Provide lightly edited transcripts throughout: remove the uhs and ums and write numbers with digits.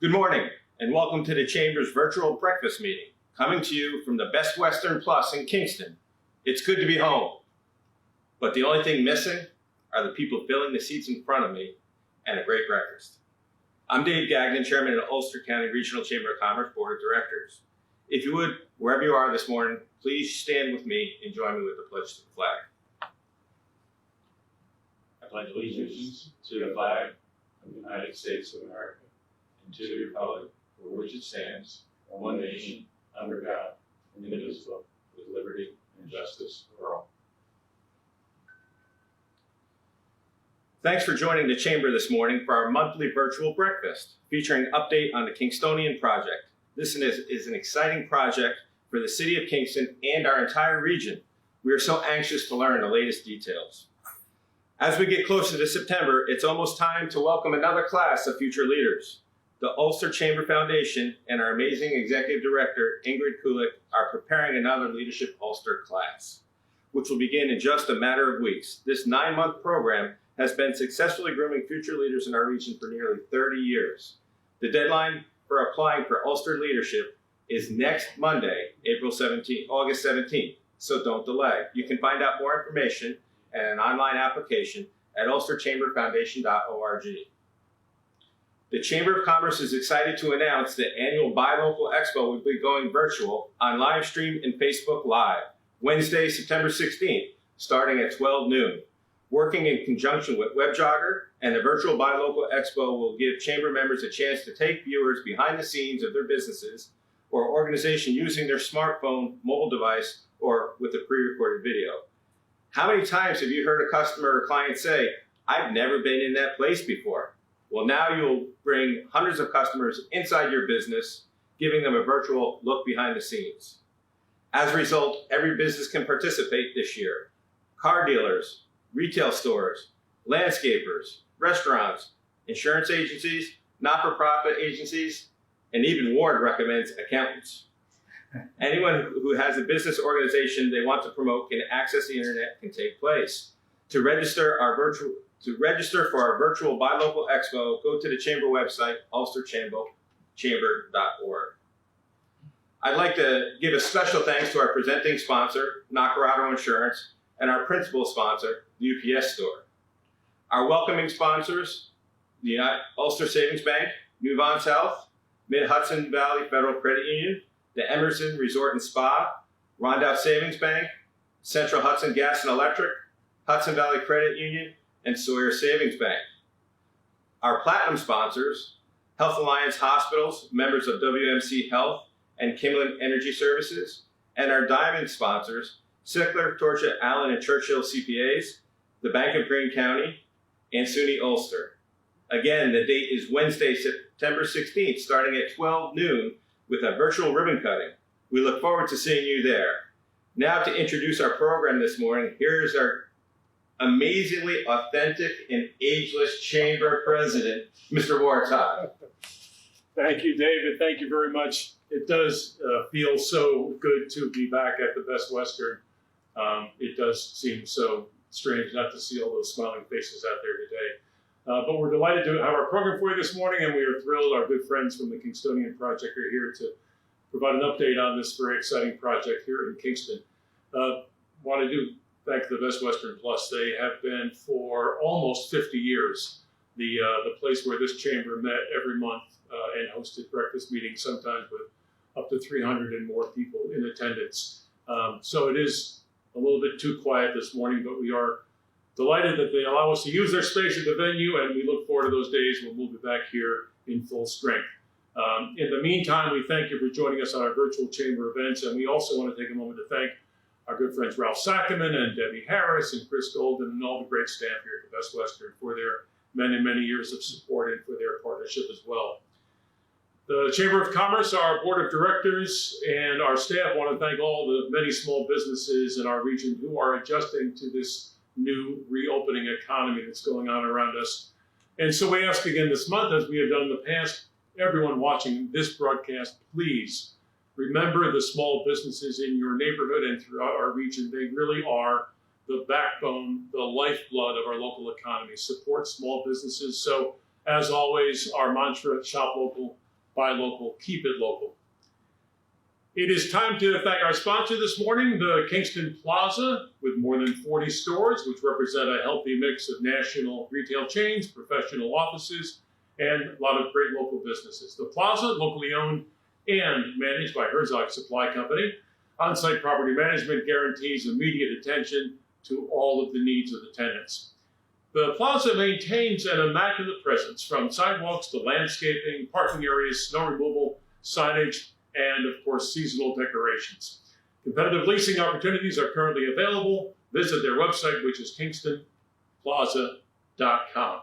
Good morning, and welcome to the Chamber's virtual breakfast meeting, coming to you from the Best Western Plus in Kingston. It's good to be home, but the only thing missing are the people filling the seats in front of me and a great breakfast. I'm Dave Gagnon, Chairman of the Ulster County Regional Chamber of Commerce Board of Directors. If you would, wherever you are this morning, please stand with me and join me with the pledge to the flag. I pledge allegiance to the flag of the United States of America and to the republic for which it stands, one nation, under God, indivisible, with liberty and justice for all. Thanks for joining the Chamber this morning for our monthly virtual breakfast, featuring an update on the Kingstonian project. This is an exciting project for the City of Kingston and our entire region. We are so anxious to learn the latest details. As we get closer to September, it's almost time to welcome another class of future leaders. The Ulster Chamber Foundation and our amazing Executive Director, Ingrid Kulik, are preparing another Leadership Ulster class, which will begin in just a matter of weeks. This 9-month program has been successfully grooming future leaders in our region for nearly 30 years. The deadline for applying for Ulster leadership is next Monday, August 17th, so don't delay. You can find out more information and an online application at ulsterchamberfoundation.org. The Chamber of Commerce is excited to announce the annual Buy Local Expo will be going virtual on live stream and Facebook Live, Wednesday, September 16th, starting at 12 noon. Working in conjunction with WebJogger and the virtual Buy Local Expo will give Chamber members a chance to take viewers behind the scenes of their businesses or organization using their smartphone, mobile device, or with a pre-recorded video. How many times have you heard a customer or client say, "I've never been in that place before"? Well, now you'll bring hundreds of customers inside your business, giving them a virtual look behind the scenes. As a result, every business can participate this year. Car dealers, retail stores, landscapers, restaurants, insurance agencies, not-for-profit agencies, and even Ward recommends accountants. Anyone who has a business organization they want to promote can access the internet and take place. To register for our virtual Buy Local Expo, go to the Chamber website, ulsterchamber.org. I'd like to give a special thanks to our presenting sponsor, Nacarado Insurance, and our principal sponsor, the UPS Store. Our welcoming sponsors, the Ulster Savings Bank, Nuvance Health, Mid-Hudson Valley Federal Credit Union, the Emerson Resort and Spa, Rondout Savings Bank, Central Hudson Gas and Electric, Hudson Valley Credit Union, and Sawyer Savings Bank. Our platinum sponsors, Health Alliance Hospitals, members of WMC Health and Kimlin Energy Services, and our diamond sponsors, Sickler, Torcha, Allen, and Churchill CPAs, the Bank of Greene County, and SUNY Ulster. Again, the date is Wednesday, September 16th, starting at 12 noon with a virtual ribbon cutting. We look forward to seeing you there. Now to introduce our program this morning, here's our amazingly authentic and ageless Chamber President, Mr. Herzog. Thank you, David. Thank you very much. It does feel so good to be back at the Best Western. It does seem so strange not to see all those smiling faces out there today. But we're delighted to have our program for you this morning, and we are thrilled our good friends from the Kingstonian Project are here to provide an update on this very exciting project here in Kingston. Want to thank the Best Western Plus. They have been for almost 50 years the place where this chamber met every month and hosted breakfast meetings, sometimes with up to 300 and more people in attendance. So it is a little bit too quiet this morning, but we are delighted that they allow us to use their space at the venue, and we look forward to those days when we'll be back here in full strength. In the meantime, we thank you for joining us on our virtual chamber events, and we also want to take a moment to thank our good friends Ralph Sackerman and Debbie Harris and Chris Golden and all the great staff here at the Best Western for their many, many years of support and for their partnership as well. The Chamber of Commerce, our board of directors, and our staff want to thank all the many small businesses in our region who are adjusting to this new reopening economy that's going on around us. And so we ask again this month, as we have done in the past, everyone watching this broadcast, please remember the small businesses in your neighborhood and throughout our region. They really are the backbone, the lifeblood of our local economy. Support small businesses. So as always, our mantra at Shop Local, buy local, keep it local. It is time to thank our sponsor this morning, the Kingston Plaza, with more than 40 stores, which represent a healthy mix of national retail chains, professional offices, and a lot of great local businesses. The Plaza, locally owned and managed by Herzog Supply Company. On-site property management guarantees immediate attention to all of the needs of the tenants. The Plaza maintains an immaculate presence, from sidewalks to landscaping, parking areas, snow removal, signage, and of course seasonal decorations. Competitive leasing opportunities are currently available. Visit their website, which is kingstonplaza.com.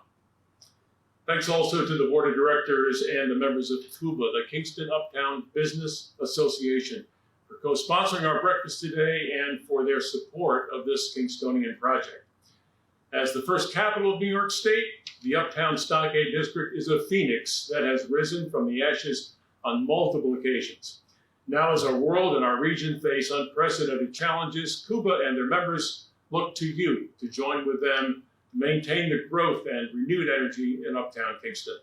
Thanks also to the board of directors and the members of KUBA, the Kingston Uptown Business Association, for co-sponsoring our breakfast today and for their support of this Kingstonian project. As the first capital of New York State, the Uptown Stockade District is a phoenix that has risen from the ashes on multiple occasions. Now, as our world and our region face unprecedented challenges, KUBA and their members look to you to join with them to maintain the growth and renewed energy in Uptown Kingston.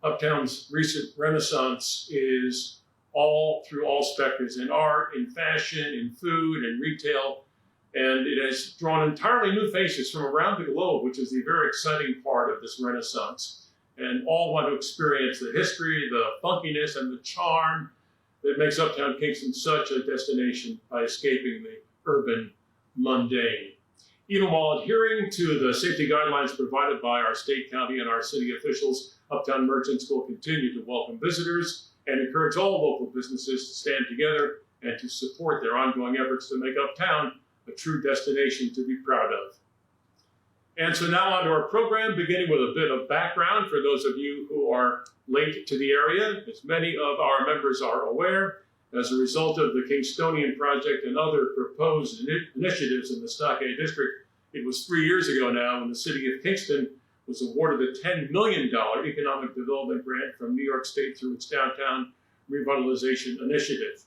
Uptown's recent renaissance is all through all sectors, in art, in fashion, in food, and retail, and it has drawn entirely new faces from around the globe, which is the very exciting part of this renaissance. And all want to experience the history, the funkiness, and the charm that makes Uptown Kingston such a destination by escaping the urban mundane. Even while adhering to the safety guidelines provided by our state, county, and our city officials, Uptown merchants will continue to welcome visitors and encourage all local businesses to stand together and to support their ongoing efforts to make Uptown a true destination to be proud of. And so now on to our program, beginning with a bit of background for those of you who are late to the area. As many of our members are aware, as a result of the Kingstonian project and other proposed initiatives in the Stockade District, it was 3 years ago now when the city of Kingston was awarded a $10 million economic development grant from New York State through its downtown revitalization initiative.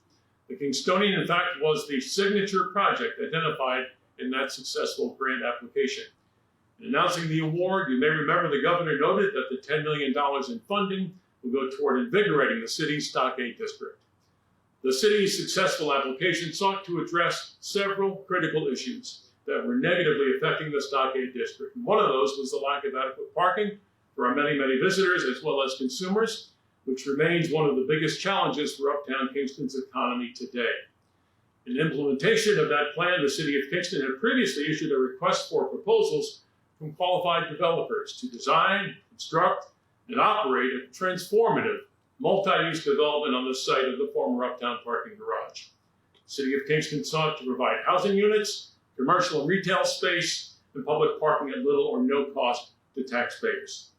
The Kingstonian, in fact, was the signature project identified in that successful grant application. In announcing the award, you may remember the governor noted that the $10 million in funding will go toward invigorating the city's Stockade District. The city's successful application sought to address several critical issues that were negatively affecting the Stockade District. And one of those was the lack of adequate parking for our many, many visitors as well as consumers, which remains one of the biggest challenges for Uptown Kingston's economy today. In implementation of that plan, the city of Kingston had previously issued a request for proposals from qualified developers to design, construct, and operate a transformative multi-use development on the site of the former Uptown parking garage. The city of Kingston sought to provide housing units, commercial and retail space, and public parking at little or no cost to taxpayers.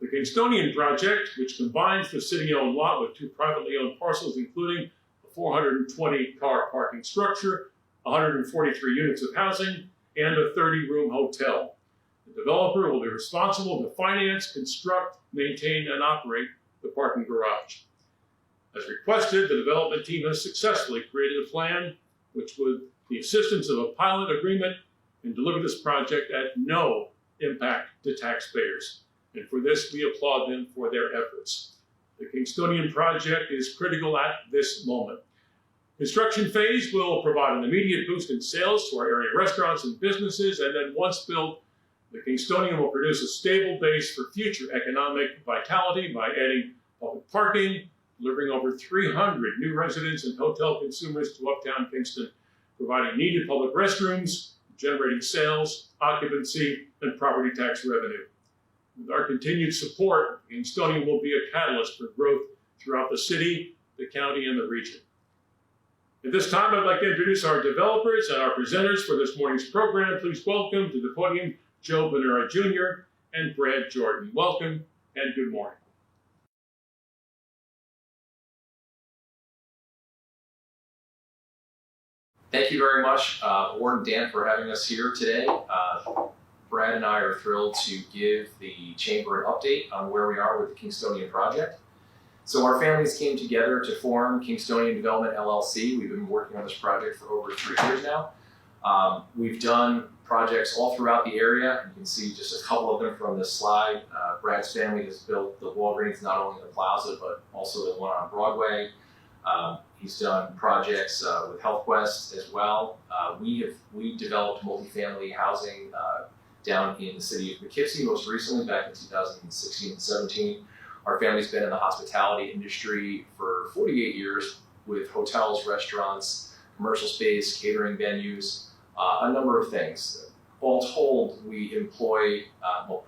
The Kingstonian project, which combines the city-owned lot with 2 privately owned parcels, including a 420-car parking structure, 143 units of housing, and a 30-room hotel. The developer will be responsible to finance, construct, maintain, and operate the parking garage. As requested, the development team has successfully created a plan which, with the assistance of a pilot agreement, can deliver this project at no impact to taxpayers. And for this, we applaud them for their efforts. The Kingstonian project is critical at this moment. Construction phase will provide an immediate boost in sales to our area restaurants and businesses, and then once built, the Kingstonian will produce a stable base for future economic vitality by adding public parking, delivering over 300 new residents and hotel consumers to Uptown Kingston, providing needed public restrooms, generating sales, occupancy, and property tax revenue. With our continued support, Kingstonian will be a catalyst for growth throughout the city, the county, and the region. At this time, I'd like to introduce our developers and our presenters for this morning's program. Please welcome to the podium Joe Bonura Jr. and Brad Jordan. Welcome and good morning. Thank you very much, Ward and Dan, for having us here today. Brad and I are thrilled to give the Chamber an update on where we are with the Kingstonian project. So our families came together to form Kingstonian Development LLC. We've been working on this project for over 3 years now. We've done projects all throughout the area. You can see just a couple of them from this slide. Brad's family has built the Walgreens not only in the Plaza, but also the one on Broadway. He's done projects with HealthQuest as well. We developed multifamily housing down in the city of Poughkeepsie most recently back in 2016 and 17. Our family's been in the hospitality industry for 48 years with hotels, restaurants, commercial space, catering venues, a number of things. All told, we employ,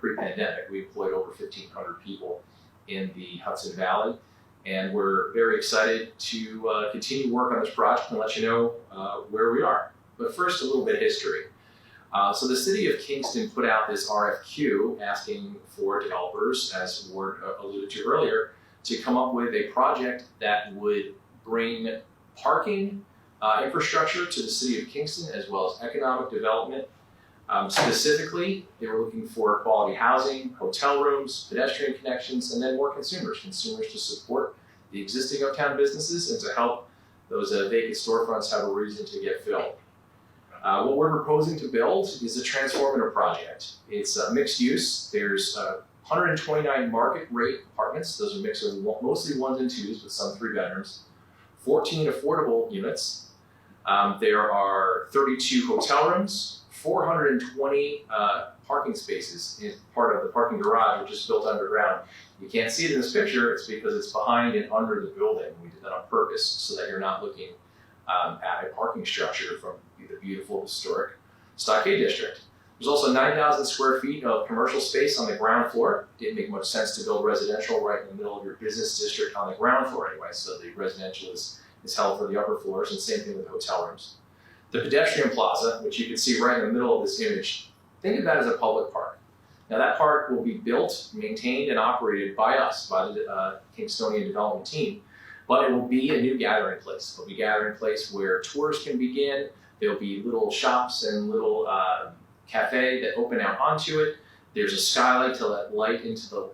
pre-pandemic, we employed over 1,500 people in the Hudson Valley. And we're very excited to continue work on this project and let you know where we are. But first, a little bit of history. So the city of Kingston put out this RFQ asking for developers, as Ward alluded to earlier, to come up with a project that would bring parking infrastructure to the city of Kingston as well as economic development. Specifically, they were looking for quality housing, hotel rooms, pedestrian connections, and then more consumers to support the existing uptown businesses and to help those vacant storefronts have a reason to get filled. What we're proposing to build is a transformative project. It's mixed use. There's 129 market rate apartments. Those are a mix of mostly ones and twos with some 3 bedrooms, 14 affordable units. There are 32 hotel rooms, 420 parking spaces in part of the parking garage, which is built underground. You can't see it in this picture. It's because it's behind and under the building. We did that on purpose so that you're not looking at a parking structure from the beautiful historic Stockade District. There's also 9,000 square feet of commercial space on the ground floor. Didn't make much sense to build residential right in the middle of your business district on the ground floor anyway, so the residential is held for the upper floors, and same thing with hotel rooms. The pedestrian plaza, which you can see right in the middle of this image, think of that as a public park. Now that park will be built, maintained, and operated by us, by the Kingstonian development team, but it will be a new gathering place. It'll be a gathering place where tours can begin. There'll be little shops and little cafe that open out onto it. There's a skylight to let light into the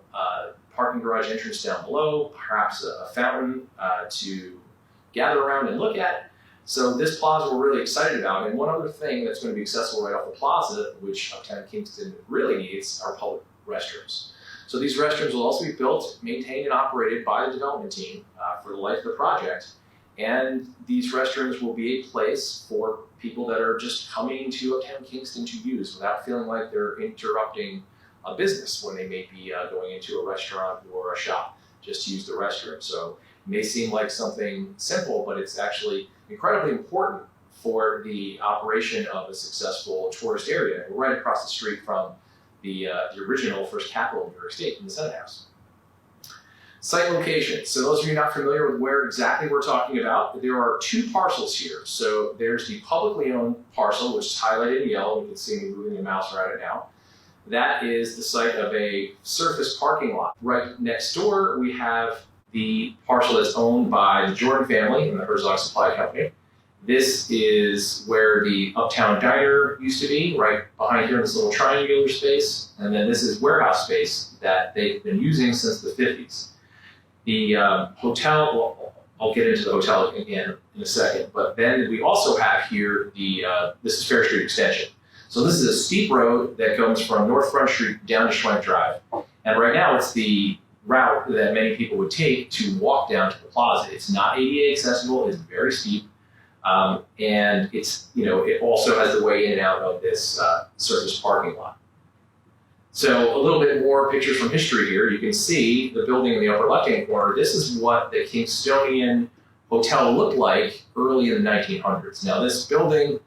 parking garage entrance down below, perhaps a fountain to gather around and look at. So this plaza we're really excited about. And one other thing that's going to be accessible right off the plaza, which Uptown Kingston really needs, are public restrooms. So these restrooms will also be built, maintained, and operated by the development team for the life of the project. And these restrooms will be a place for people that are just coming to Uptown Kingston to use without feeling like they're interrupting a business when they may be going into a restaurant or a shop just to use the restroom. So it may seem like something simple, but it's actually incredibly important for the operation of a successful tourist area. We're right across the street from the original first capital of New York State in the Senate House. Site location. So those of you not familiar with where exactly we're talking about, there are 2 parcels here. So there's the publicly owned parcel, which is highlighted in yellow. You can see me moving the mouse around it now. That is the site of a surface parking lot. Right next door, we have the parcel that's owned by the Jordan family and the Herzog Supply Company. This is where the Uptown Diner used to be, right behind here in this little triangular space. And then this is warehouse space that they've been using since the 50s. The hotel, well, I'll get into the hotel again in a second, but then we also have here this is Fair Street Extension. So this is a steep road that goes from North Front Street down to Schwenk Drive. And right now it's the route that many people would take to walk down to the plaza. It's not ADA accessible, it's very steep. And it's, it also has the way in and out of this surface parking lot. So a little bit more pictures from history here. You can see the building in the upper left-hand corner. This is what the Kingstonian Hotel looked like early in the 1900s. Now this building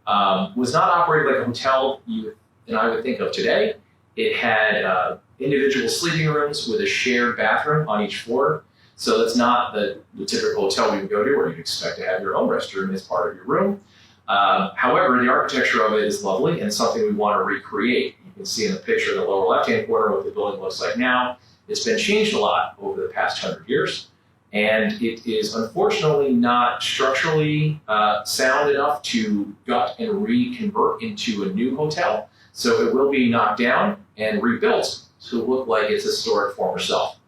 was not operated like a hotel you and I would think of today. It had individual sleeping rooms with a shared bathroom on each floor. So that's not the typical hotel we would go to where you'd expect to have your own restroom as part of your room. However, the architecture of it is lovely and something we want to recreate. You can see in the picture in the lower left-hand corner what the building looks like now. It's been changed a lot over the past 100 years, and it is unfortunately not structurally sound enough to gut and reconvert into a new hotel. So it will be knocked down and rebuilt to look like its historic former self.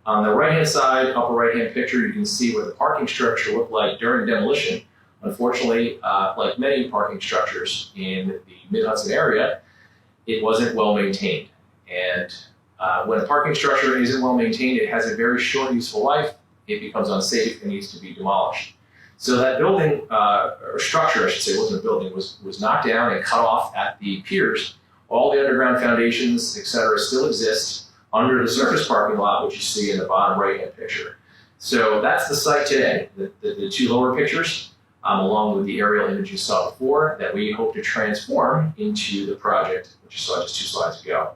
On the right-hand side, upper right-hand picture, you can see what the parking structure looked like during demolition Unfortunately, like many parking structures in the Mid-Hudson area, it wasn't well maintained. And when a parking structure isn't well maintained, it has a very short useful life. It becomes unsafe and needs to be demolished. So that building, or structure, I should say, wasn't a building, was knocked down and cut off at the piers. All the underground foundations, et cetera, still exist under the surface parking lot, which you see in the bottom right-hand picture. So that's the site today, the two lower pictures, along with the aerial image you saw before, that we hope to transform into the project, which you saw just 2 slides ago.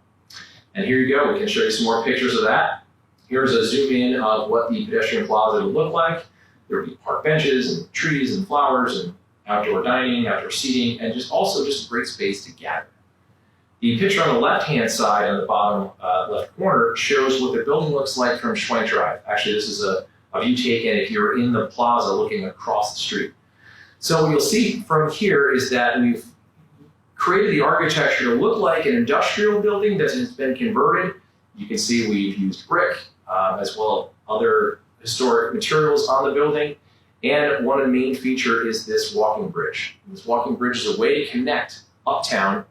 And here you go, we can show you some more pictures of that. Here's a zoom in of what the pedestrian plaza would look like. There would be park benches and trees and flowers and outdoor dining, outdoor seating, and just a great space to gather. The picture on the left-hand side on the bottom left corner shows what the building looks like from Schwenk Drive. Actually, this is a view taken if you're in the plaza looking across the street. So what you'll see from here is that we've created the architecture to look like an industrial building that has been converted. You can see we've used brick as well as other historic materials on the building. And one of the main features is this walking bridge. And this walking bridge is a way to connect Uptown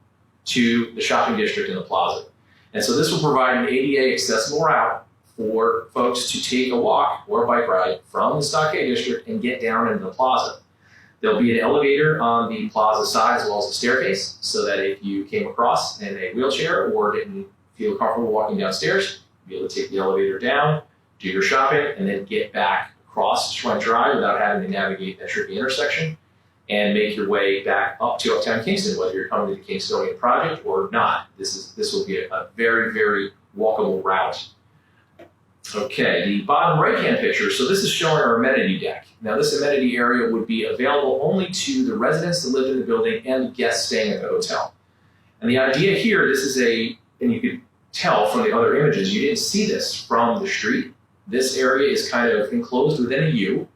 to the shopping district in the plaza. And so this will provide an ADA accessible route for folks to take a walk or a bike ride from the Stockade district and get down into the plaza. There'll be an elevator on the plaza side as well as a staircase, so that if you came across in a wheelchair or didn't feel comfortable walking downstairs, you'll be able to take the elevator down, do your shopping, and then get back across Schwenk Drive without having to navigate that tricky intersection and make your way back up to Uptown Kingston, whether you're coming to the Kingstonian project or not. This will be a very, very walkable route. Okay, the bottom right-hand picture, so this is showing our amenity deck. Now this amenity area would be available only to the residents that live in the building and the guests staying at the hotel. And the idea here, this is and you could tell from the other images, you didn't see this from the street. This area is kind of enclosed within a U,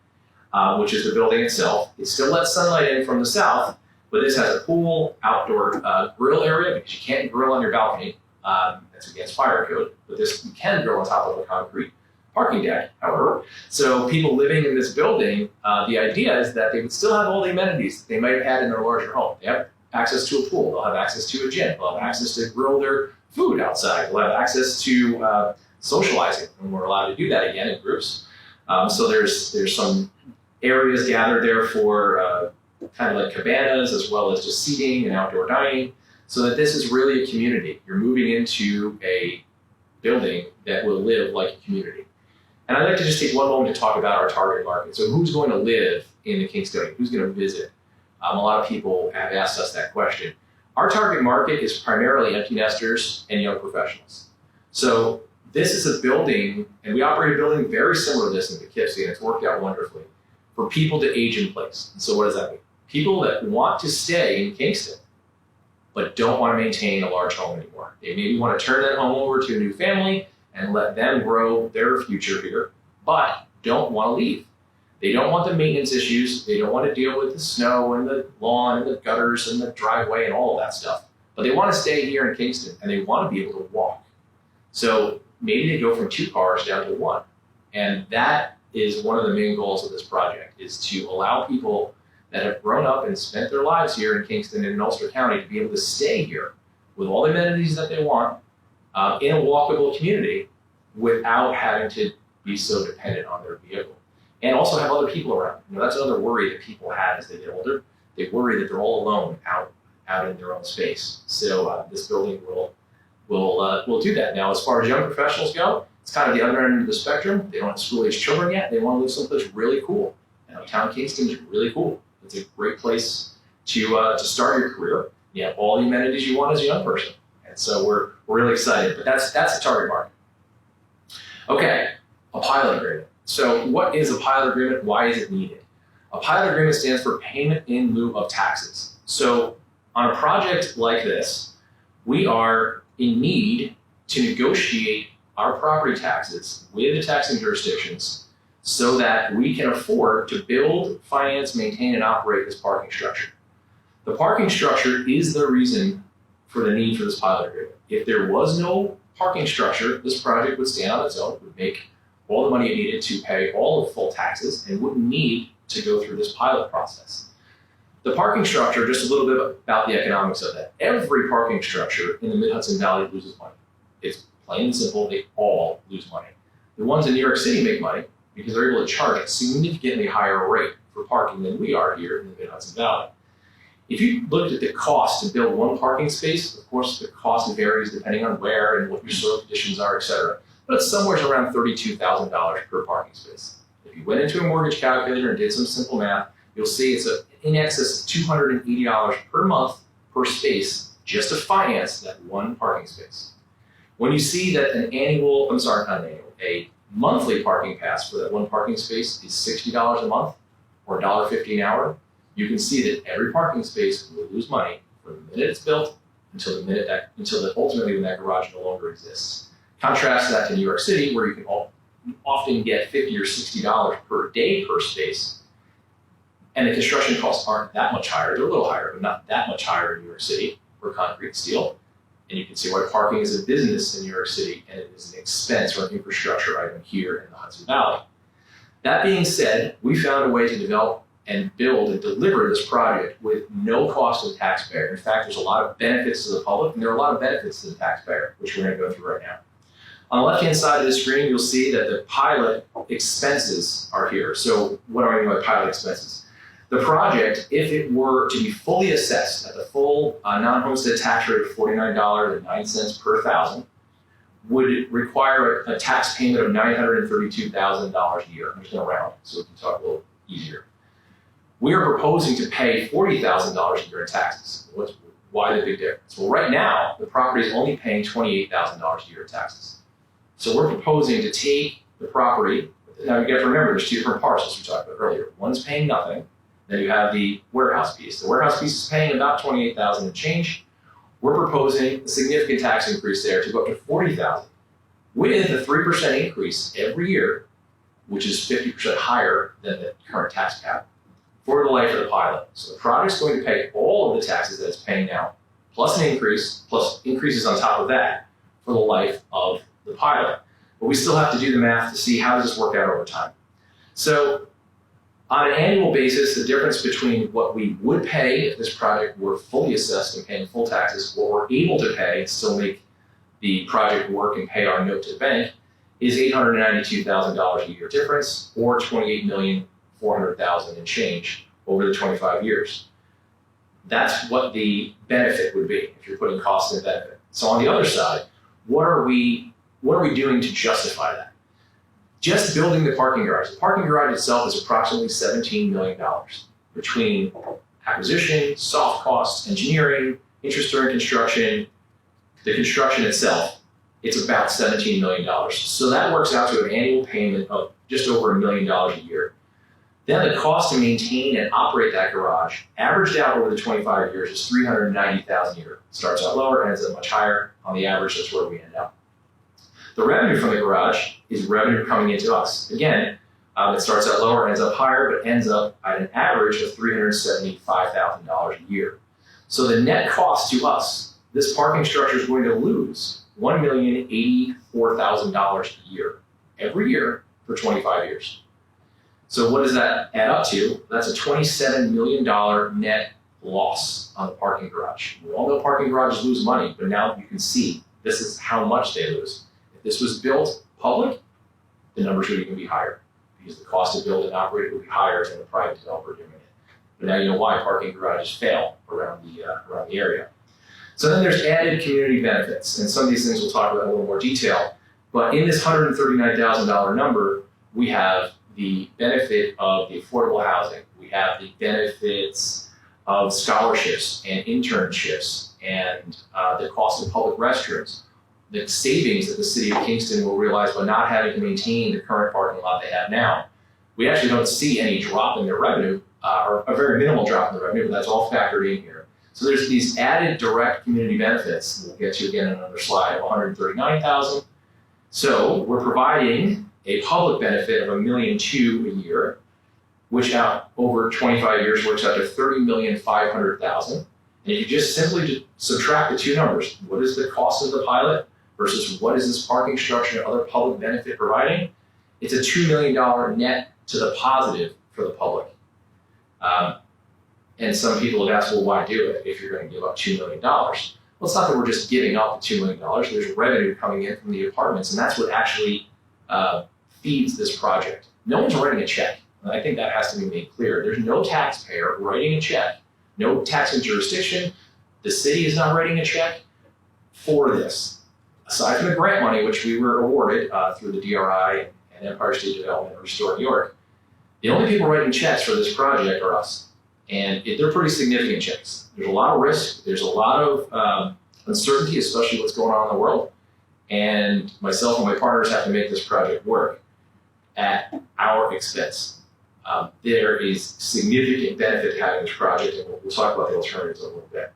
which is the building itself. It still lets sunlight in from the south, but this has a pool, outdoor grill area, because you can't grill on your balcony. That's against fire code, but you can grill on top of a concrete parking deck, however. So people living in this building, the idea is that they would still have all the amenities that they might have had in their larger home. They have access to a pool, they'll have access to a gym, they'll have access to grill their food outside, they'll have access to socializing, and we're allowed to do that again in groups. So there's some areas gathered there for kind of like cabanas, as well as just seating and outdoor dining, so that this is really a community. You're moving into a building that will live like a community. And I'd like to just take one moment to talk about our target market. So who's going to live in the Kingstonian? Who's going to visit? A lot of people have asked us that question. Our target market is primarily empty nesters and young professionals. So this is a building, and we operate a building very similar to this in Poughkeepsie, and it's worked out wonderfully, for people to age in place. And so what does that mean? People that want to stay in Kingston, but don't want to maintain a large home anymore. They maybe want to turn that home over to a new family and let them grow their future here, but don't want to leave. They don't want the maintenance issues. They don't want to deal with the snow and the lawn and the gutters and the driveway and all of that stuff. But they want to stay here in Kingston, and they want to be able to walk. So maybe they go from 2 cars down to 1. And that is one of the main goals of this project, is to allow people that have grown up and spent their lives here in Kingston and in Ulster County to be able to stay here with all the amenities that they want in a walkable community without having to be so dependent on their vehicle. And also have other people around. That's another worry that people have as they get older. They worry that they're all alone out in their own space. So this building will do that. Now, as far as young professionals go, it's kind of the other end of the spectrum. They don't have school-age children yet. They want to live someplace really cool. And Uptown Kingston is really cool. It's a great place to start your career. You have all the amenities you want as a young person. And so we're really excited. But that's the target market. Okay, a pilot agreement. So what is a pilot agreement? Why is it needed? A pilot agreement stands for payment in lieu of taxes. So on a project like this, we are in need to negotiate our property taxes with the taxing jurisdictions so that we can afford to build, finance, maintain, and operate this parking structure. The parking structure is the reason for the need for this pilot agreement. If there was no parking structure, this project would stand on its own, would make all the money it needed to pay all of full taxes, and wouldn't need to go through this pilot process. The parking structure, just a little bit about the economics of that. Every parking structure in the Mid-Hudson Valley loses money. It's plain and simple, they all lose money. The ones in New York City make money because they're able to charge a significantly higher rate for parking than we are here in the Mid-Hudson Valley. If you looked at the cost to build one parking space, of course the cost varies depending on where and what your soil conditions are, et cetera, but it's somewhere around $32,000 per parking space. If you went into a mortgage calculator and did some simple math, you'll see it's in excess of $280 per month per space just to finance that one parking space. When you see that a monthly parking pass for that one parking space is $60 a month or $1.50 an hour, you can see that every parking space will lose money from the minute it's built until ultimately when that garage no longer exists. Contrast that to New York City, where you can often get $50 or $60 per day per space, and the construction costs aren't that much higher. They're a little higher, but not that much higher in New York City for concrete and steel. And you can see why parking is a business in New York City and it is an expense or an infrastructure item here in the Hudson Valley. That being said, we found a way to develop and build and deliver this project with no cost to the taxpayer. In fact, there's a lot of benefits to the public and there are a lot of benefits to the taxpayer, which we're going to go through right now. On the left-hand side of the screen, you'll see that the pilot expenses are here. So what do I mean by pilot expenses? The project, if it were to be fully assessed at the full non-homestead tax rate of $49.09 per thousand, would require a tax payment of $932,000 a year. I'm just going to round so we can talk a little easier. We are proposing to pay $40,000 a year in taxes. Why the big difference? Well, right now, the property is only paying $28,000 a year in taxes. So we're proposing to take the property. Now you got to remember, there's two different parcels we talked about earlier. One's paying nothing. Then you have the warehouse piece. The warehouse piece is paying about $28,000 and change. We're proposing a significant tax increase there to go up to $40,000 with a 3% increase every year, which is 50% higher than the current tax cap for the life of the pilot. So the project's going to pay all of the taxes that it's paying now, plus an increase, plus increases on top of that for the life of the pilot. But we still have to do the math to see how does this work out over time. So on an annual basis, the difference between what we would pay if this project were fully assessed and paying full taxes, what we're able to pay and still make the project work and pay our note to the bank, is $892,000 a year difference, or $28,400,000 and change over the 25 years. That's what the benefit would be if you're putting cost and benefit. So on the other side, what are we doing to justify that? Just building the parking garage. The parking garage itself is approximately $17 million between acquisition, soft costs, engineering, interest during construction, the construction itself. It's about $17 million. So that works out to an annual payment of just over $1 million a year. Then the cost to maintain and operate that garage, averaged out over the 25 years, is $390,000 a year. Starts out lower, ends up much higher. On the average, that's where we end up. The revenue from the garage is revenue coming into us. Again, it starts out lower, ends up higher, but ends up at an average of $375,000 a year. So the net cost to us, this parking structure is going to lose $1,084,000 a year, every year for 25 years. So what does that add up to? That's a $27 million net loss on the parking garage. We all know parking garages lose money, but now you can see this is how much they lose. If this was built public, the numbers would even be higher because the cost to build and operate it would be higher than a private developer doing it. But now you know why parking garages fail around the area. So then there's added community benefits, and some of these things we'll talk about in a little more detail. But in this $139,000 number, we have the benefit of the affordable housing. We have the benefits of scholarships and internships and the cost of public restrooms. The savings that the city of Kingston will realize by not having to maintain the current parking lot they have now. We actually don't see any drop in their revenue, or a very minimal drop in the revenue, but that's all factored in here. So there's these added direct community benefits, we'll get to again in another slide, of $139,000. So we're providing a public benefit of $1.2 million a year, which out over 25 years works out to $30,500,000. And if you just simply subtract the two numbers, what is the cost of the pilot versus what is this parking structure and other public benefit providing? It's a $2 million net to the positive for the public. And some people have asked, well, why do it if you're going to give up $2 million? Well, it's not that we're just giving up the $2 million. There's revenue coming in from the apartments, and that's what actually feeds this project. No one's writing a check. And I think that has to be made clear. There's no taxpayer writing a check, no taxing jurisdiction. The city is not writing a check for this. Aside from the grant money, which we were awarded through the DRI and Empire State Development and Restore New York, the only people writing checks for this project are us. And they're pretty significant checks. There's a lot of risk. There's a lot of uncertainty, especially what's going on in the world. And myself and my partners have to make this project work at our expense. There is significant benefit to having this project, and we'll talk about the alternatives in a little bit.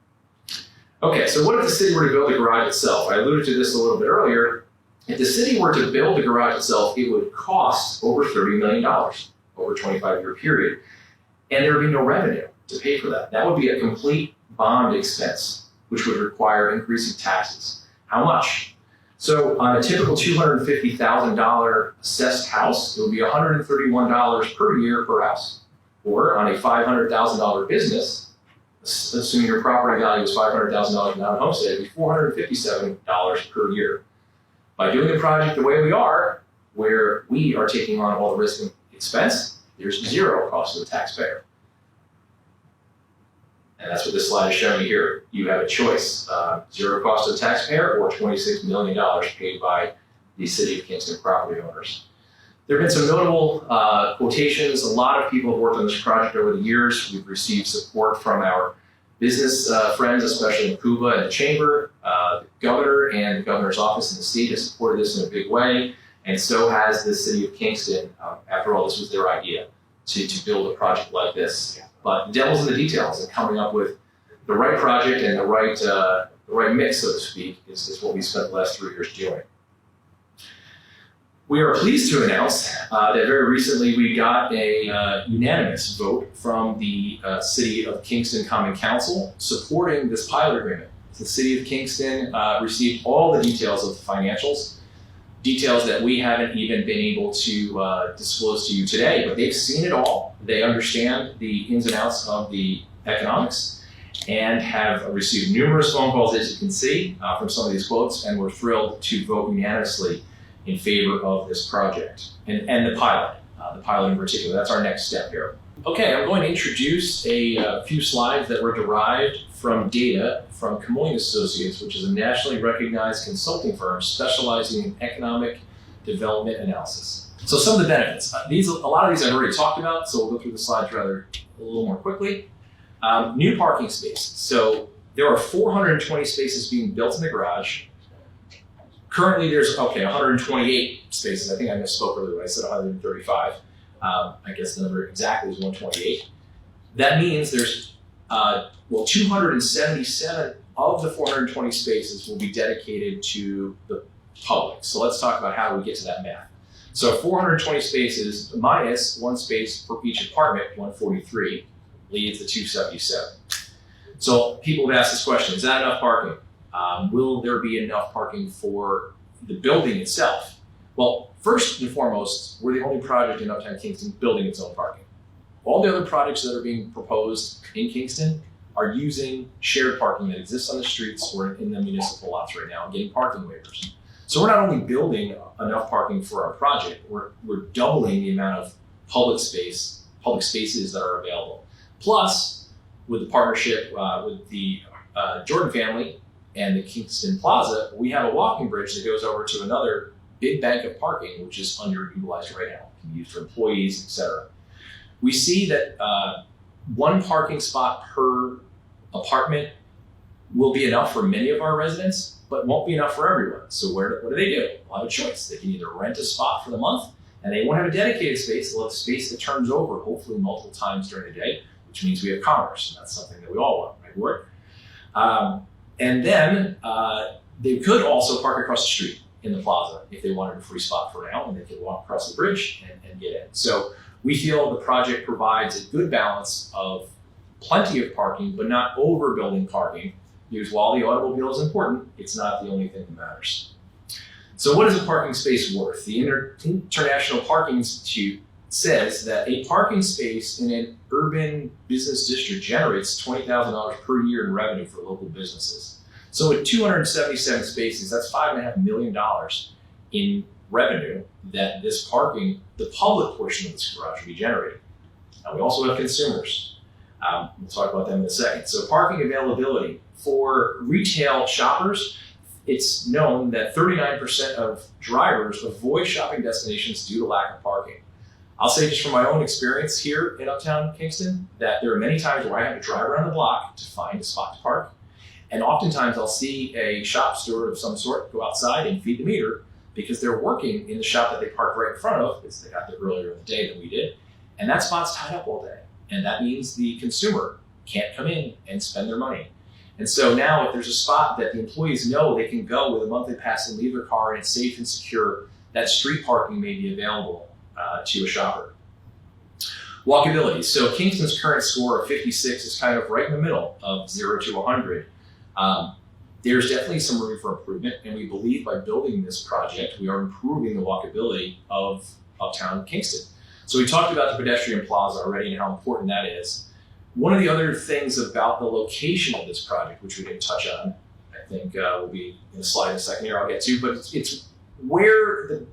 Okay, so what if the city were to build the garage itself? I alluded to this a little bit earlier. If the city were to build the garage itself, it would cost over $30 million over a 25-year period, and there would be no revenue to pay for that. That would be a complete bond expense, which would require increasing taxes. How much? So on a typical $250,000 assessed house, it would be $131 per year per house. Or on a $500,000 business, assuming your property value is $500,000 not a homestead, it'd be $457 per year. By doing the project the way we are, where we are taking on all the risk and expense, there's zero cost to the taxpayer. And that's what this slide is showing you here. You have a choice, zero cost to the taxpayer or $26 million paid by the City of Kingston property owners. There have been some notable quotations. A lot of people have worked on this project over the years. We've received support from our business friends, especially in Cuba and the Chamber. The governor and the governor's office in the state has supported this in a big way, and so has the City of Kingston. After all, this was their idea to build a project like this. But the devil's in the details, and coming up with the right project and the right mix, so to speak, is what we spent the last 3 years doing. We are pleased to announce that very recently we got a unanimous vote from the City of Kingston Common Council supporting this pilot agreement. The City of Kingston received all the details of the financials, details that we haven't even been able to disclose to you today, but they've seen it all. They understand the ins and outs of the economics and have received numerous phone calls, as you can see, from some of these quotes, and we're thrilled to vote unanimously in favor of this project and the pilot in particular. That's our next step here. Okay, I'm going to introduce a few slides that were derived from data from Kingstonian Associates, which is a nationally recognized consulting firm specializing in economic development analysis. So some of the benefits. A lot of these I've already talked about, so we'll go through the slides a little more quickly. New parking spaces. So there are 420 spaces being built in the garage. Currently there's, 128 spaces. I think I misspoke earlier when I said 135. I guess the number exactly is 128. That means there's 277 of the 420 spaces will be dedicated to the public. So let's talk about how we get to that math. So 420 spaces minus one space for each apartment, 143, leads to 277. So people have asked this question, is that enough parking? Will there be enough parking for the building itself? Well, first and foremost, we're the only project in Uptown Kingston building its own parking. All the other projects that are being proposed in Kingston are using shared parking that exists on the streets or in the municipal lots right now and getting parking waivers. So we're not only building enough parking for our project, we're doubling the amount of public spaces that are available. Plus, with the partnership with the Jordan family and the Kingston Plaza, we have a walking bridge that goes over to another big bank of parking, which is underutilized right now. It can be used for employees, etc. We see that one parking spot per apartment will be enough for many of our residents, but won't be enough for everyone. So what do? They'll have a choice. They can either rent a spot for the month, and they won't have a dedicated space. They'll have space that turns over, hopefully multiple times during the day, which means we have commerce, and that's something that we all want, right? Work. And then they could also park across the street in the plaza if they wanted a free spot for now, and they could walk across the bridge and get in. So we feel the project provides a good balance of plenty of parking, but not overbuilding parking, because while the automobile is important, it's not the only thing that matters. So what is a parking space worth? The International Parking Institute says that a parking space in an urban business district generates $20,000 per year in revenue for local businesses. So with 277 spaces, that's $5.5 million in revenue that this parking, the public portion of this garage will be generating. Now we also have consumers. We'll talk about them in a second. So parking availability for retail shoppers, it's known that 39% of drivers avoid shopping destinations due to lack of parking. I'll say just from my own experience here in Uptown Kingston that there are many times where I have to drive around the block to find a spot to park. And oftentimes I'll see a shop steward of some sort go outside and feed the meter because they're working in the shop that they parked right in front of, because they got there earlier in the day than we did. And that spot's tied up all day. And that means the consumer can't come in and spend their money. And so now if there's a spot that the employees know they can go with a monthly pass and leave their car and it's safe and secure, that street parking may be available to a shopper. Walkability. So Kingston's current score of 56 is kind of right in the middle of 0 to 100. There's definitely some room for improvement, and we believe by building this project, we are improving the walkability of Uptown Kingston. So we talked about the pedestrian plaza already and how important that is. One of the other things about the location of this project, which we didn't touch on, I think will be in a slide in a second here I'll get to, but it's where the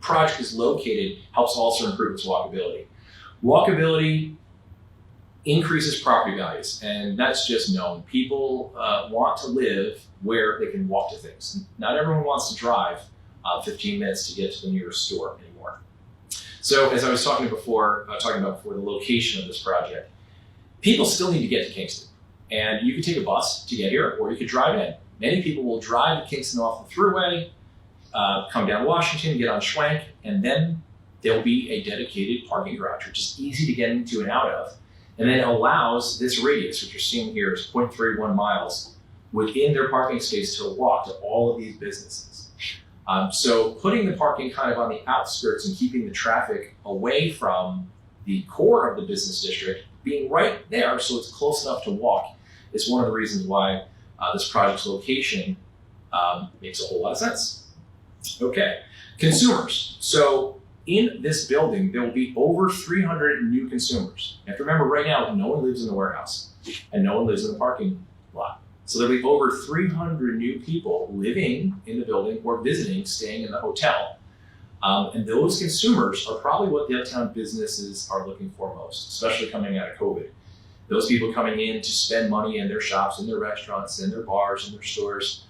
project is located helps also improve its walkability. Walkability increases property values, and that's just known. People want to live where they can walk to things. Not everyone wants to drive 15 minutes to get to the nearest store anymore. So as I was talking about before, the location of this project, people still need to get to Kingston. And you could take a bus to get here, or you could drive in. Many people will drive to Kingston off the thruway, come down Washington, get on Schwank, and then there'll be a dedicated parking garage, which is easy to get into and out of, and then allows this radius, which you're seeing here is 0.31 miles, within their parking space to walk to all of these businesses. So putting the parking kind of on the outskirts and keeping the traffic away from the core of the business district, being right there so it's close enough to walk, is one of the reasons why this project's location makes a whole lot of sense. Okay, consumers. So in this building, there will be over 300 new consumers. You have to remember right now, no one lives in the warehouse and no one lives in the parking lot. So there'll be over 300 new people living in the building or visiting, staying in the hotel. And those consumers are probably what the Uptown businesses are looking for most, especially coming out of COVID. Those people coming in to spend money in their shops, in their restaurants, in their bars, in their stores,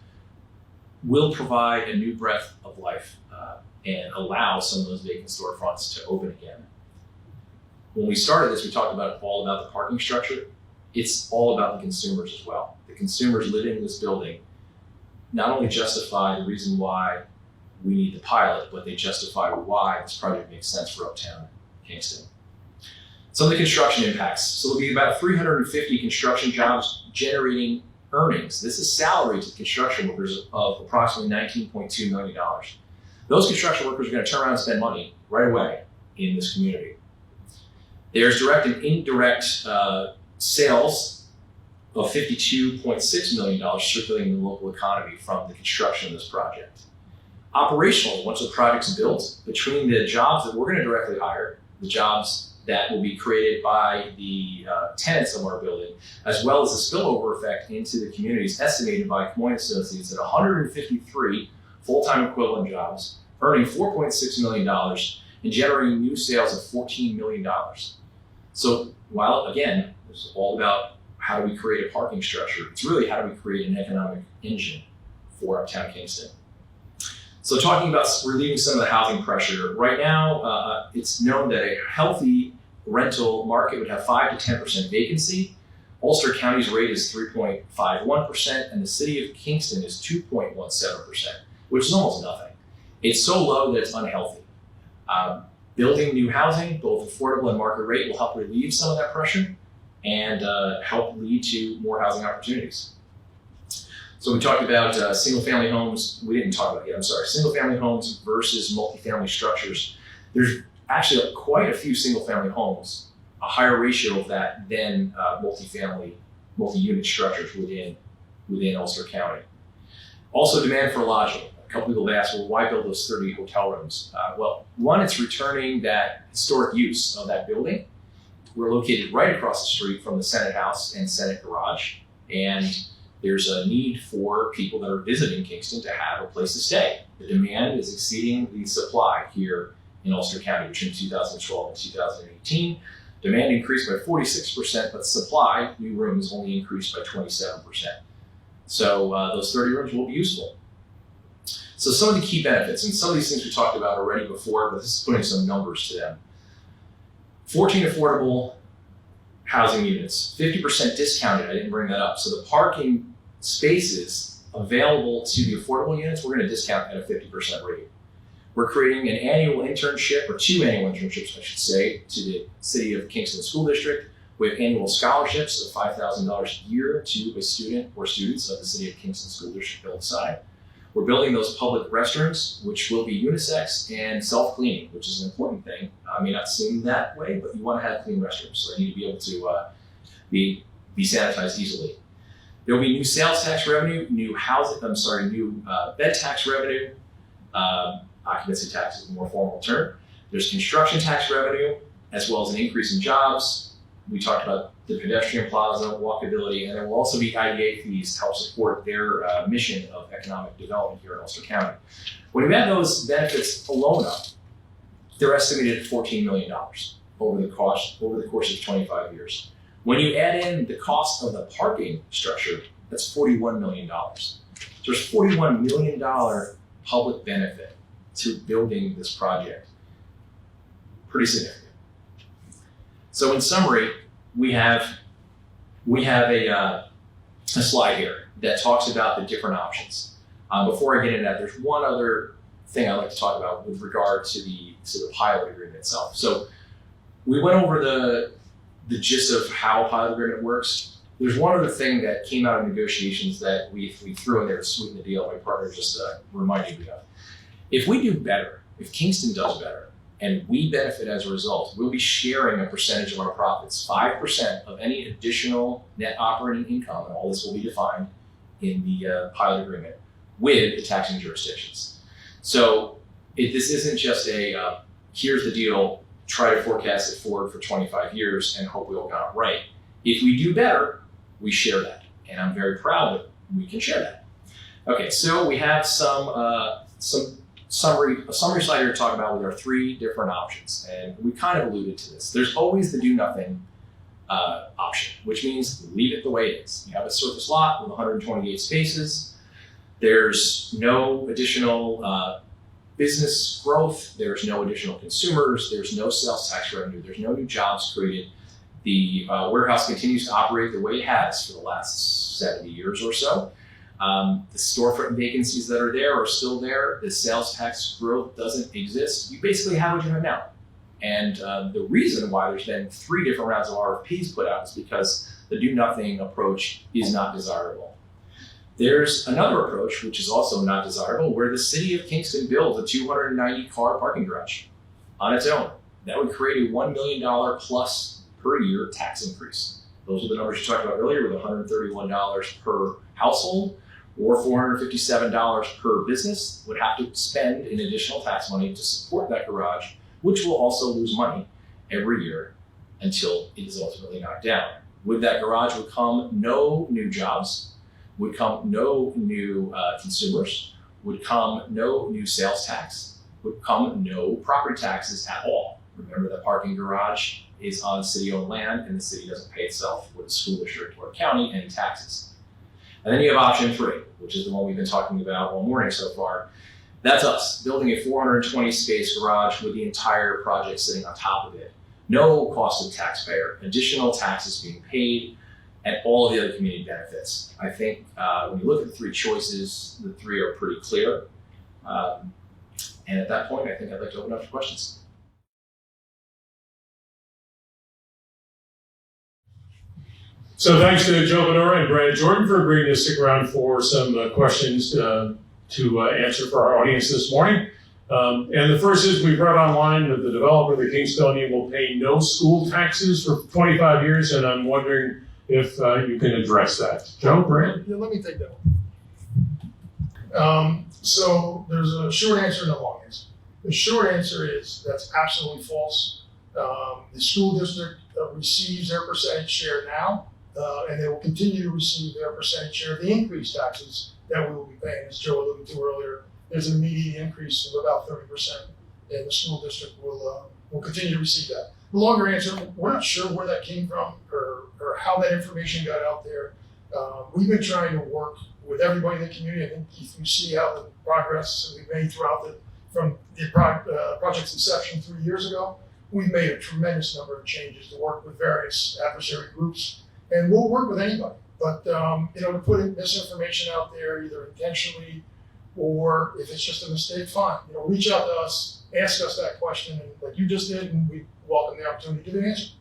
will provide a new breath of life and allow some of those vacant storefronts to open again. When we started this, we talked all about the parking structure. It's all about the consumers as well. The consumers living in this building not only justify the reason why we need the pilot, but they justify why this project makes sense for Uptown Kingston. Some of the construction impacts. So there'll be about 350 construction jobs generating earnings. This is salary to the construction workers of approximately $19.2 million. Those construction workers are going to turn around and spend money right away in this community. There's direct and indirect sales of $52.6 million circulating in the local economy from the construction of this project. Operational, once the project's built, between the jobs that we're going to directly hire, the jobs that will be created by the tenants of our building, as well as the spillover effect into the communities, estimated by Comoin Associates at 153 full-time equivalent jobs, earning $4.6 million and generating new sales of $14 million. So while, again, it's all about how do we create a parking structure, it's really how do we create an economic engine for Uptown Kingston. So talking about relieving some of the housing pressure, right now it's known that a healthy rental market would have 5 to 10% vacancy. Ulster County's rate is 3.51%, and the city of Kingston is 2.17%, which is almost nothing. It's so low that it's unhealthy. Building new housing, both affordable and market rate, will help relieve some of that pressure and help lead to more housing opportunities. So we talked about single-family homes. We didn't talk about it yet, I'm sorry. Single-family homes versus multifamily structures. There's actually quite a few single-family homes, a higher ratio of that than multi-unit structures within Ulster County. Also, demand for lodging. a couple people have asked, well, why build those 30 hotel rooms? Well, one, it's returning that historic use of that building. We're located right across the street from the Senate House and Senate Garage, and there's a need for people that are visiting Kingston to have a place to stay. The demand is exceeding the supply here in Ulster County between 2012 and 2018. Demand increased by 46%, but supply, new rooms, only increased by 27%. So those 30 rooms will be useful. So some of the key benefits, and some of these things we talked about already before, but this is putting some numbers to them. 14 affordable housing units, 50% discounted, I didn't bring that up. So the parking spaces available to the affordable units, we're gonna discount at a 50% rate. We're creating an annual internship, or 2 annual internships, I should say, to the City of Kingston School District with annual scholarships of $5,000 a year to a student or students of the City of Kingston School District they'll decide. We're building those public restrooms, which will be unisex and self-cleaning, which is an important thing. I may not seem that way, but you want to have clean restrooms, so they need to be able to be sanitized easily. There will be new sales tax revenue, new bed tax revenue, occupancy tax is a more formal term. There's construction tax revenue, as well as an increase in jobs. We talked about the pedestrian plaza, walkability, and there will also be IDA fees to help support their mission of economic development here in Ulster County. When you add those benefits alone up, they're estimated at $14 million over the course of 25 years. When you add in the cost of the parking structure, that's $41 million. So there's $41 million public benefit to building this project. Pretty significant. So in summary, we have a slide here that talks about the different options. Before I get into that, there's one other thing I'd like to talk about with regard to the pilot agreement itself. So we went over the gist of how a pilot agreement works. There's one other thing that came out of negotiations that we threw in there to sweeten the deal. My partner just reminded me of. If we do better, if Kingston does better, and we benefit as a result, we'll be sharing a percentage of our profits, 5% of any additional net operating income, and all this will be defined in the pilot agreement with the taxing jurisdictions. So this isn't just a, here's the deal, try to forecast it forward for 25 years and hope we all got it right. If we do better, we share that. And I'm very proud that we can share that. Okay, so we have a summary slide here to talk about with our 3 different options. And we kind of alluded to this. There's always the do nothing option, which means leave it the way it is. You have a surface lot with 128 spaces. There's no additional business growth. There's no additional consumers. There's no sales tax revenue. There's no new jobs created. The warehouse continues to operate the way it has for the last 70 years or so. The storefront vacancies that are there are still there. The sales tax growth doesn't exist. You basically have what you have now. And the reason why there's been 3 different rounds of RFPs put out is because the do nothing approach is not desirable. There's another approach, which is also not desirable, where the City of Kingston builds a 290-car parking garage on its own. That would create a $1 million plus per year tax increase. Those are the numbers you talked about earlier, with $131 per household or $457 per business would have to spend in additional tax money to support that garage, which will also lose money every year until it is ultimately knocked down. With that garage would come no new jobs, would come no new consumers, would come no new sales tax, would come no property taxes at all. Remember that parking garage is on city-owned land and the city doesn't pay itself or the school district or county any taxes. And then you have option 3, which is the one we've been talking about all morning so far. That's us, building a 420 space garage with the entire project sitting on top of it. No cost to the taxpayer, additional taxes being paid, and all of the other community benefits. I think when you look at the 3 choices, the 3 are pretty clear. And at that point, I think I'd like to open up to questions. So thanks to Joe Bonura and Brad Jordan for agreeing to stick around for some questions to answer for our audience this morning. And the first is, we've read online that the developer, the Kingstonian, will pay no school taxes for 25 years, and I'm wondering if you can address that. Joe, Brad? Yeah, let me take that one. So there's a short answer and a long answer. The short answer is that's absolutely false. The school district receives their percentage share now, and they will continue to receive their percentage share of the increased taxes that we will be paying. As Joe alluded to earlier, there's an immediate increase of about 30%, and the school district will continue to receive that. The longer answer, we're not sure where that came from or how that information got out there. We've been trying to work with everybody in the community. I think if you see how the progress we've made throughout from the project's inception 3 years ago, we've made a tremendous number of changes to work with various adversary groups, and we'll work with anybody. But to put misinformation out there, either intentionally or if it's just a mistake, fine. Reach out to us, ask us that question, and like you just did, and we welcome the opportunity to give an answer.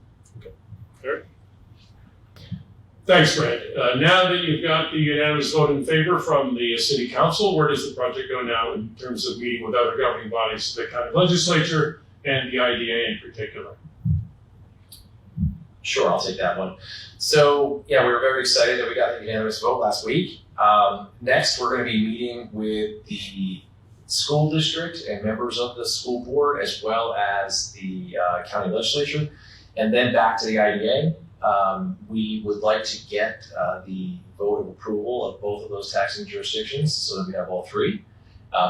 Thanks, Brad. Now that you've got the unanimous vote in favor from the city council, where does the project go now in terms of meeting with other governing bodies, the county legislature and the IDA in particular? Sure, I'll take that one. So yeah, we were very excited that we got the unanimous vote last week. Next, we're going to be meeting with the school district and members of the school board, as well as the county legislature, and then back to the IDA. We would like to get the vote of approval of both of those taxing jurisdictions so that we have all three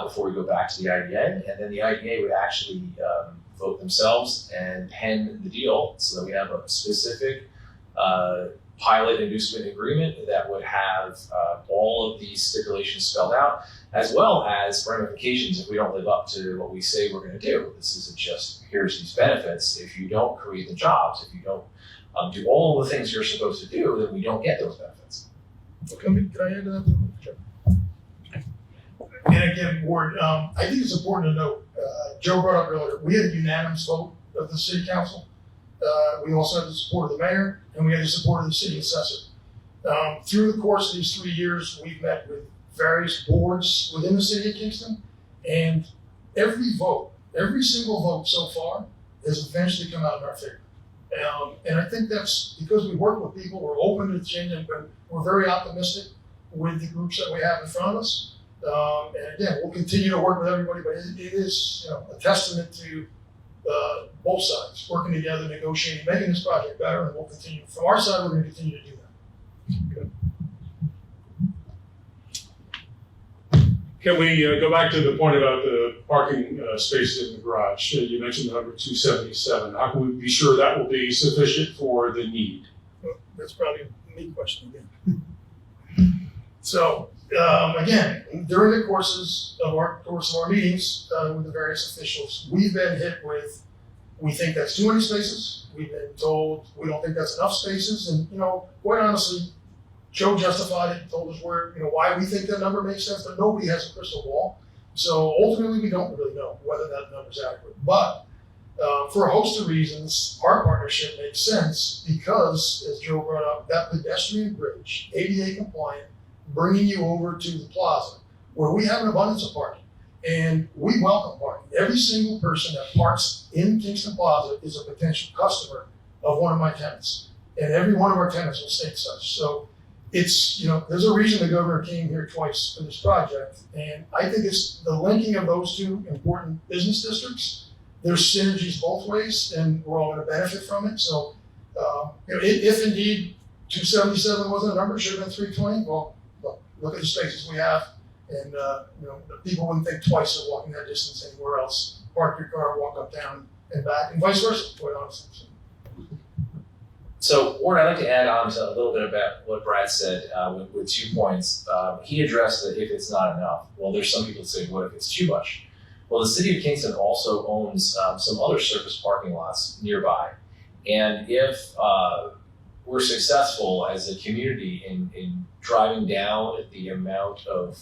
before we go back to the IDA. And then the IDA would actually vote themselves and pen the deal so that we have a specific pilot inducement agreement that would have all of these stipulations spelled out, as well as ramifications if we don't live up to what we say we're going to do. This isn't just here's these benefits. If you don't create the jobs, if you don't do all the things you're supposed to do, then we don't get those benefits. Can I add to that? Sure. And again, Ward, I think it's important to note, Joe brought up earlier, we had a unanimous vote of the city council. We also had the support of the mayor, and we had the support of the city assessor. Through the course of these 3 years, we've met with various boards within the city of Kingston, and every single vote so far has eventually come out in our favor. And I think that's because we work with people, we're open to change, and we're very optimistic with the groups that we have in front of us. And again, we'll continue to work with everybody, but it is a testament to both sides working together, negotiating, making this project better, and we'll continue. From our side, we're going to continue to do that. Good. Can we go back to the point about the parking spaces in the garage? You mentioned the number 277. How can we be sure that will be sufficient for the need? Well, that's probably a me question again. So, again, during the course of our meetings with the various officials, we've been hit with, we think that's too many spaces. We've been told we don't think that's enough spaces. And, quite honestly, Joe justified it, told us why we think that number makes sense, but nobody has a crystal ball. So ultimately, we don't really know whether that number is adequate. But for a host of reasons, our partnership makes sense because, as Joe brought up, that pedestrian bridge, ADA compliant, bringing you over to the plaza, where we have an abundance of parking. And we welcome parking. Every single person that parks in Kingston Plaza is a potential customer of one of my tenants. And every one of our tenants will state such. So it's, there's a reason the governor came here twice for this project. And I think it's the linking of those two important business districts. There's synergies both ways, and we're all going to benefit from it. So if indeed 277 wasn't a number, it should have been 320. Well, look at the spaces we have. And, people wouldn't think twice of walking that distance anywhere else. Park your car, walk uptown and back, and vice versa, quite honestly. So, Warren, I'd like to add on to a little bit about what Brad said with 2 points. He addressed that if it's not enough, well, there's some people that say, what if it's too much? Well, the city of Kingston also owns some other surface parking lots nearby. And if we're successful as a community in driving down the amount of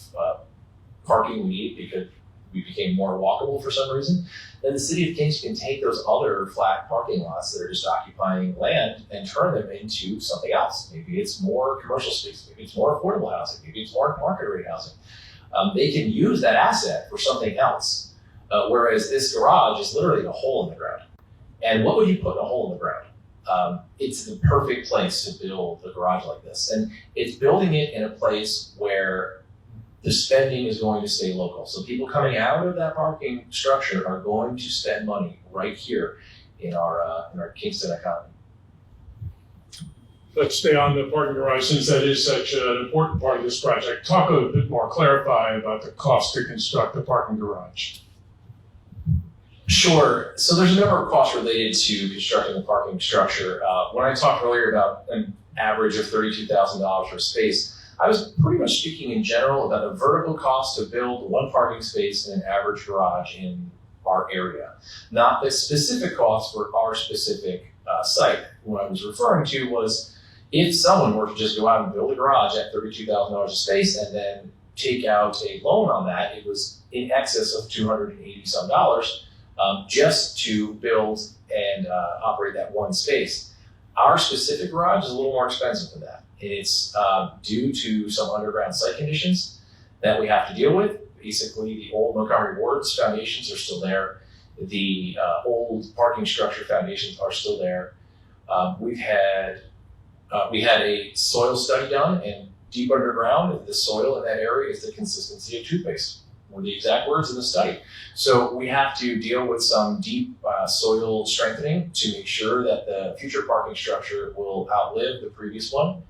parking we need because we became more walkable for some reason, then the city of Kingston can take those other flat parking lots that are just occupying land and turn them into something else. Maybe it's more commercial space, maybe it's more affordable housing, maybe it's more market rate housing. They can use that asset for something else. Whereas this garage is literally a hole in the ground. And what would you put in a hole in the ground? It's the perfect place to build a garage like this. And it's building it in a place where the spending is going to stay local. So people coming out of that parking structure are going to spend money right here in our Kingston economy. Let's stay on the parking garage since that is such an important part of this project. Talk a bit more, clarify about the cost to construct the parking garage. Sure. So there's a number of costs related to constructing a parking structure. When I talked earlier about an average of $32,000 for space, I was pretty much speaking in general about the vertical cost to build one parking space in an average garage in our area, not the specific cost for our specific site. What I was referring to was if someone were to just go out and build a garage at $32,000 a space and then take out a loan on that, it was in excess of $280 some just to build and operate that one space. Our specific garage is a little more expensive than that. It's due to some underground site conditions that we have to deal with. Basically, the old Montgomery Ward's foundations are still there. The old parking structure foundations are still there. We had a soil study done, and deep underground, the soil in that area is the consistency of toothpaste, were the exact words in the study. So we have to deal with some deep soil strengthening to make sure that the future parking structure will outlive the previous one.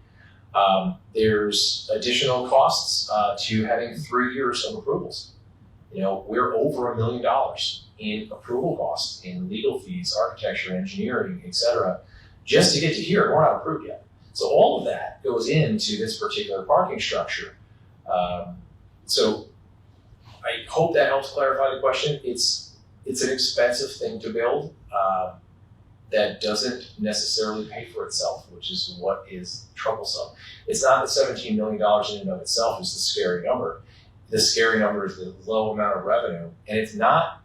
There's additional costs to having 3 years of approvals. You know, we're over $1 million in approval costs, in legal fees, architecture, engineering, etc., just to get to here. We're not approved yet. So all of that goes into this particular parking structure. So I hope that helps clarify the question. It's an expensive thing to build that doesn't necessarily pay for itself, which is what is troublesome. It's not that $17 million in and of itself is the scary number. The scary number is the low amount of revenue, and it's not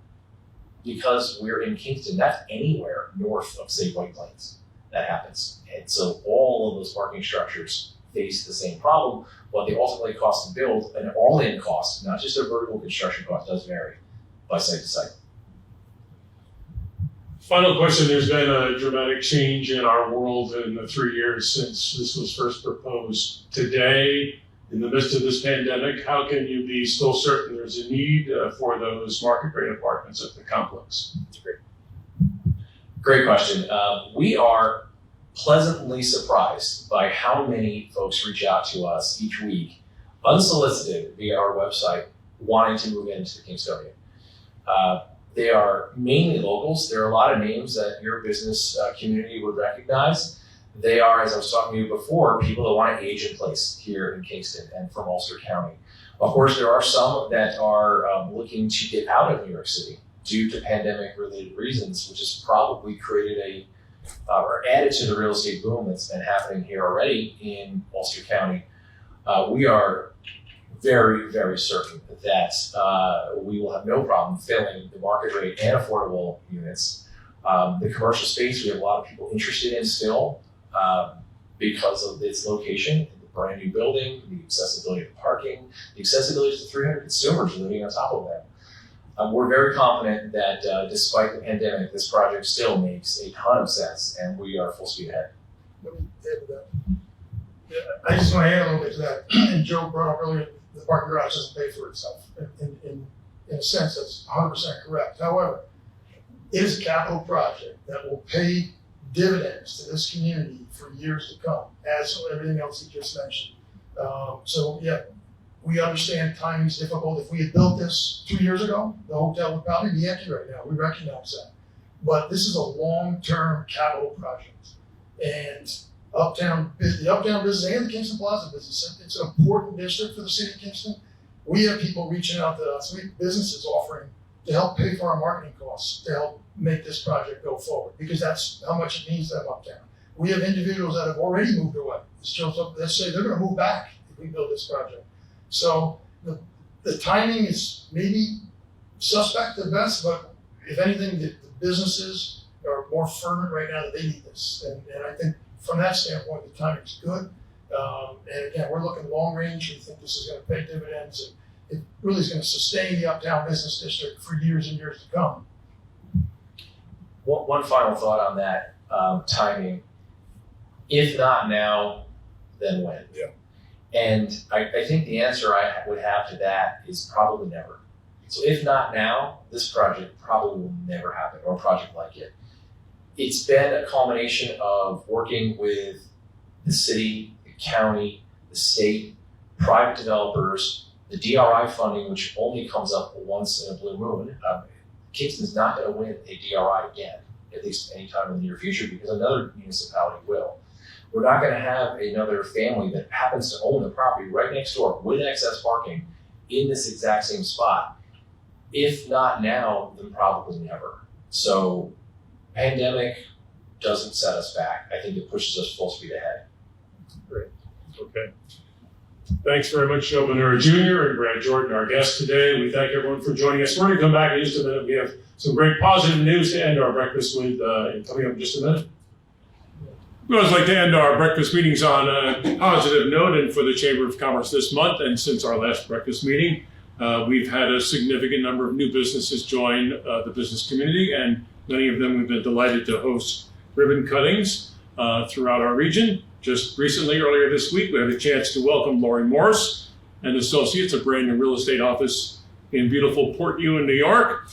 because we're in Kingston. That's anywhere north of, say, White Plains that happens. And so all of those parking structures face the same problem. What they ultimately cost to build, an all-in cost, not just a vertical construction cost, does vary by site to site. Final question, there's been a dramatic change in our world in the 3 years since this was first proposed. Today, in the midst of this pandemic, how can you be still certain there's a need for those market rate apartments at the complex? Great question. We are pleasantly surprised by how many folks reach out to us each week, unsolicited via our website, wanting to move into the Kingstonian. They are mainly locals. There are a lot of names that your business community would recognize. They are, as I was talking to you before, people that want to age in place here in Kingston and from Ulster County. Of course, there are some that are looking to get out of New York City due to pandemic-related reasons, which has probably created or added to the real estate boom that's been happening here already in Ulster County. We are very, very certain that we will have no problem filling the market rate and affordable units. The commercial space, we have a lot of people interested in still because of its location, the brand new building, the accessibility to parking, the accessibility to 300 consumers living on top of them. We're very confident that despite the pandemic, this project still makes a ton of sense, and we are full speed ahead. Let me add to that. Yeah, I just want to add a little bit to that. And Joe brought up earlier, the parking garage doesn't pay for itself. In a sense, that's 100% correct. However, it is a capital project that will pay dividends to this community for years to come, as everything else you just mentioned. So yeah, we understand timing is difficult. If we had built this 2 years ago, the hotel would probably be empty right now. We recognize that. But this is a long-term capital project. And the Uptown business and the Kingston Plaza business, it's an important district for the city of Kingston. We have people reaching out to us, we have businesses offering to help pay for our marketing costs, to help make this project go forward, because that's how much it means to have Uptown. We have individuals that have already moved away. Let's say they're going to move back if we build this project. So the timing is maybe suspect at best, but if anything, the businesses are more fervent right now that they need this. And I think from that standpoint, the timing is good. And again, we're looking long range. We think this is going to pay dividends, and it really is going to sustain the Uptown business district for years and years to come. One final thought on that timing. If not now, then when? Yeah. And I think the answer I would have to that is probably never. So if not now, this project probably will never happen, or a project like it. It's been a culmination of working with the city, the county, the state, private developers, the DRI funding, which only comes up once in a blue moon. Kingston's not going to win a DRI again, at least anytime in the near future, because another municipality will. We're not going to have another family that happens to own the property right next door with excess parking in this exact same spot. If not now, then probably never. So pandemic doesn't set us back. I think it pushes us full speed ahead. Great. Okay. Thanks very much, Joe Bonura Jr. and Brad Jordan, our guests today. We thank everyone for joining us. We're going to come back in just a minute. We have some great positive news to end our breakfast with coming up in just a minute. We always like to end our breakfast meetings on a positive note, and for the Chamber of Commerce this month, and since our last breakfast meeting, we've had a significant number of new businesses join the business community, and many of them we've been delighted to host ribbon cuttings throughout our region. Just recently, earlier this week, we had a chance to welcome Lori Morris and Associates, a brand new real estate office in beautiful Port Ewan, New York.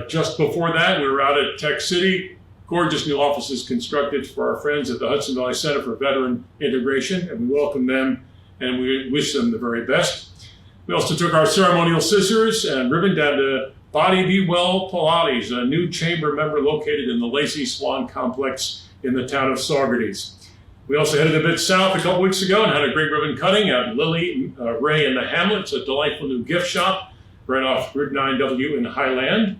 Just before that, we were out at Tech City. Gorgeous new offices constructed for our friends at the Hudson Valley Center for Veteran Integration, and we welcome them and we wish them the very best. We also took our ceremonial scissors and ribbon down to Body Be Well Pilates, a new chamber member located in the Lacey Swan Complex in the town of Saugerties. We also headed a bit south a couple weeks ago and had a great ribbon cutting at Lily, Ray and the Hamlets, a delightful new gift shop right off Route 9W in Highland.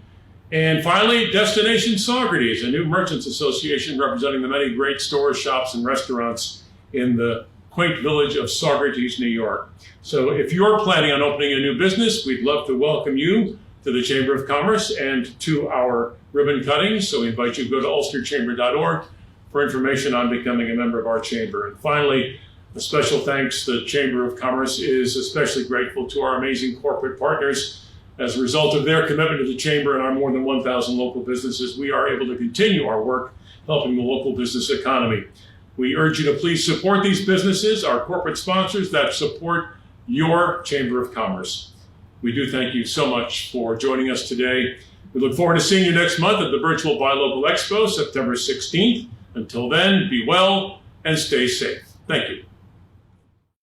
And finally, Destination Saugerties, a new merchants association representing the many great stores, shops, and restaurants in the quaint village of Saugerties, New York. So if you're planning on opening a new business, we'd love to welcome you to the Chamber of Commerce and to our ribbon cuttings. So we invite you to go to ulsterchamber.org for information on becoming a member of our chamber. And finally, a special thanks. The Chamber of Commerce is especially grateful to our amazing corporate partners. As a result of their commitment to the Chamber and our more than 1,000 local businesses, we are able to continue our work helping the local business economy. We urge you to please support these businesses, our corporate sponsors that support your Chamber of Commerce. We do thank you so much for joining us today. We look forward to seeing you next month at the virtual Buy Local Expo, September 16th. Until then, be well and stay safe. Thank you.